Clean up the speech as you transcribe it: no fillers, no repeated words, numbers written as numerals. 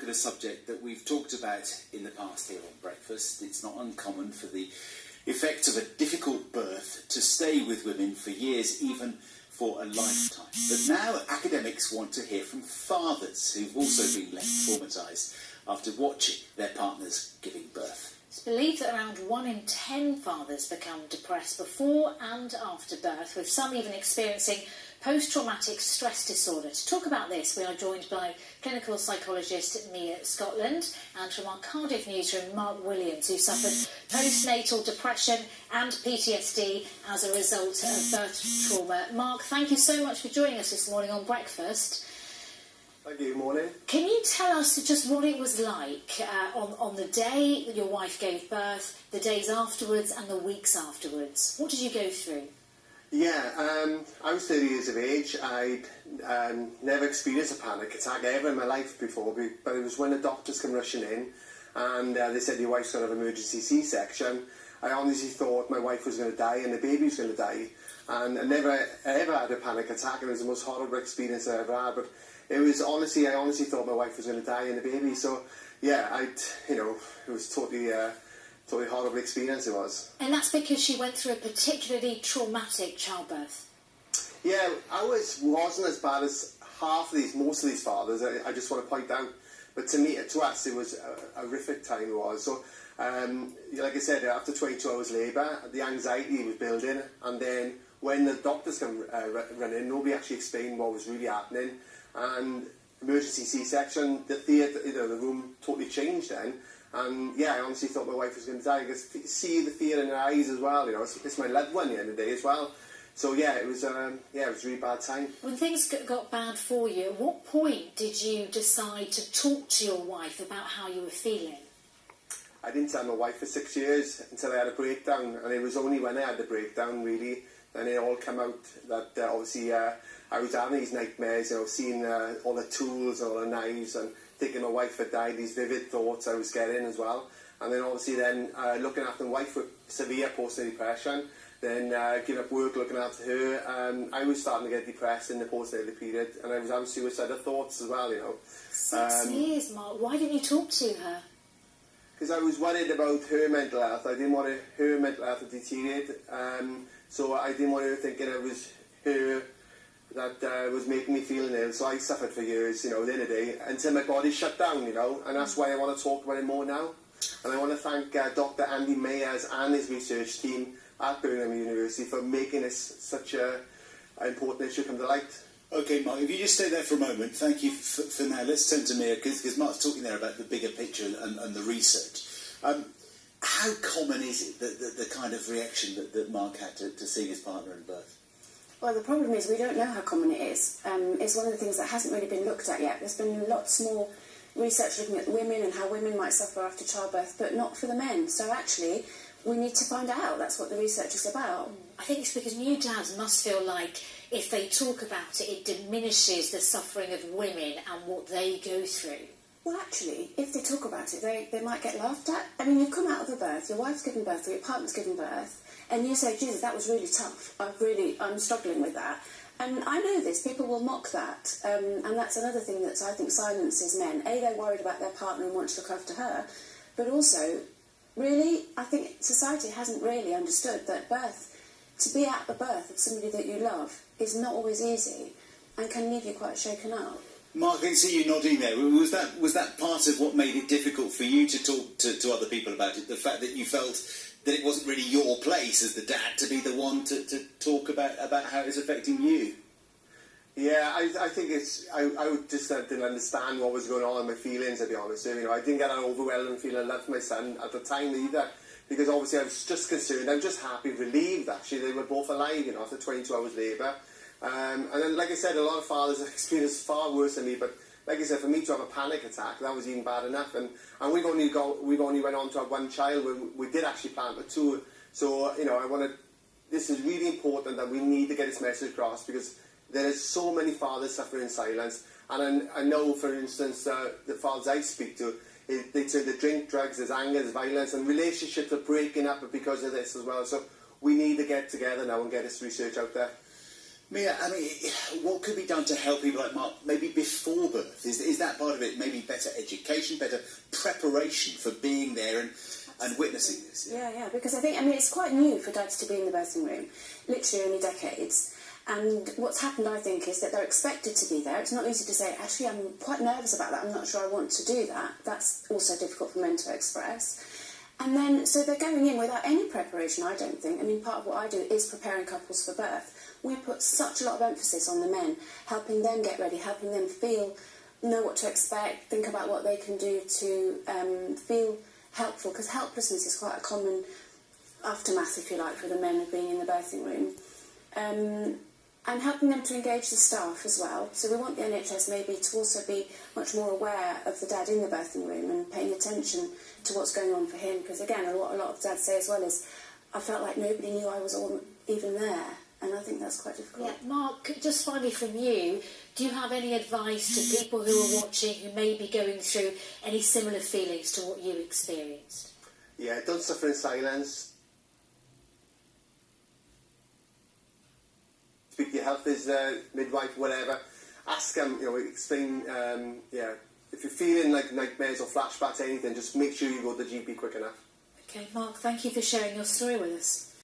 a subject that we've talked about in the past here on Breakfast. It's not uncommon for the effects of a difficult birth to stay with women for years, even for a lifetime. But now academics want to hear from fathers who've also been left traumatised after watching their partners giving birth. It's believed that around 1 in 10 fathers become depressed before and after birth, with some even experiencing post-traumatic stress disorder. To talk about this, we are joined by clinical psychologist Mia Scotland and from our Cardiff newsroom, Mark Williams, who suffered postnatal depression and PTSD as a result of birth trauma. Mark, thank you so much for joining us this morning on Breakfast. Thank you. Morning. Can you tell us just what it was like on the day that your wife gave birth, the days afterwards and the weeks afterwards? What did you go through? Yeah, I was 30 years of age. I'd never experienced a panic attack ever in my life before, but it was when the doctors come rushing in and they said your wife's going to have an emergency C-section. I honestly thought my wife was going to die and the baby was going to die. And I never ever had a panic attack, and it was the most horrible experience I ever had. But it was I honestly thought my wife was going to die and the baby. So yeah, it was totally horrible experience it was. And that's because she went through a particularly traumatic childbirth. Yeah, ours wasn't as bad as most of these fathers. I just want to point out, but to us, it was a horrific time. It was so. Like I said, after 22 hours labour, the anxiety was building, and then when the doctors come running, nobody actually explained what was really happening, and emergency C-section, the theatre, the room totally changed then. And yeah, I honestly thought my wife was going to die. I could see the fear in her eyes as well. It's my loved one at the end of the day as well. So yeah, it was a really bad time. When things got bad for you, at what point did you decide to talk to your wife about how you were feeling? I didn't tell my wife for 6 years until I had a breakdown, and it was only when I had the breakdown really, then it all came out that obviously I was having these nightmares, seeing all the tools and all the knives and thinking my wife had died, these vivid thoughts I was getting as well. And then obviously looking after my wife with severe postnatal depression, then giving up work, looking after her. I was starting to get depressed in the postnatal period, and I was having suicidal thoughts as well, 6 years, Mark. Why didn't you talk to her? Because I was worried about her mental health. I didn't want her mental health to deteriorate. So I didn't want her thinking it was her that was making me feel ill. So I suffered for years, at the end of the day, until my body shut down, and that's why I want to talk about it more now. And I want to thank Dr. Andy Mayers and his research team at Birmingham University for making this such an important issue come to light. OK, Mark, if you just stay there for a moment, thank you for now. Let's turn to Mia, because Mark's talking there about the bigger picture and the research. How common is it, the kind of reaction that Mark had to seeing his partner in birth? Well, the problem is we don't know how common it is. It's one of the things that hasn't really been looked at yet. There's been lots more research looking at women and how women might suffer after childbirth, but not for the men. So actually, we need to find out. That's what the research is about. I think it's because new dads must feel like if they talk about it, it diminishes the suffering of women and what they go through. Well, actually, if they talk about it, they might get laughed at. I mean, you've come out of a birth, your wife's given birth, or your partner's given birth, and you say, Jesus, that was really tough. I'm struggling with that. And I know this, people will mock that. And that's another thing that I think silences men. A, they're worried about their partner and want to look after her, but also, really, I think society hasn't really understood that to be at the birth of somebody that you love is not always easy and can leave you quite shaken up. Mark, I can see you nodding there. Was that part of what made it difficult for you to talk to other people about it? The fact that you felt that it wasn't really your place as the dad to be the one to talk about how it's affecting you? Yeah, I think I just didn't understand what was going on in my feelings, to be honest. I didn't get an overwhelming feeling of love for my son at the time either, because obviously I was just concerned. I was just happy, relieved actually they were both alive, after 22 hours labour. And then, like I said, a lot of fathers have experienced far worse than me, but like I said, for me to have a panic attack, that was even bad enough. And we've only went on to have one child. We did actually plan for two. So, this is really important that we need to get this message across, because there is so many fathers suffering in silence. And I know, for instance, the fathers I speak to, they turn to drink, drugs, there's anger, there's violence, and relationships are breaking up because of this as well. So we need to get together now and get this research out there. Mia, I mean, what could be done to help people like Mark, maybe before birth? Is that part of it? Maybe better education, better preparation for being there and witnessing this? Yeah, because I think, it's quite new for dads to be in the birthing room, literally only decades. And what's happened, I think, is that they're expected to be there. It's not easy to say, actually, I'm quite nervous about that, I'm not sure I want to do that. That's also difficult for men to express. And then, so they're going in without any preparation, I don't think. Part of what I do is preparing couples for birth. We put such a lot of emphasis on the men, helping them get ready, helping them know what to expect, think about what they can do to feel helpful, because helplessness is quite a common aftermath, if you like, for the men of being in the birthing room. And helping them to engage the staff as well. So we want the NHS maybe to also be much more aware of the dad in the birthing room and paying attention to what's going on for him, because again, a lot of dads say as well is, I felt like nobody knew I was even there. And I think that's quite difficult. Yeah, Mark, just finally from you, do you have any advice to people who are watching who may be going through any similar feelings to what you experienced? Yeah, don't suffer in silence. Speak to your health midwife, whatever. Ask them, explain, if you're feeling like nightmares or flashbacks, anything, just make sure you go to the GP quick enough. Okay, Mark, thank you for sharing your story with us.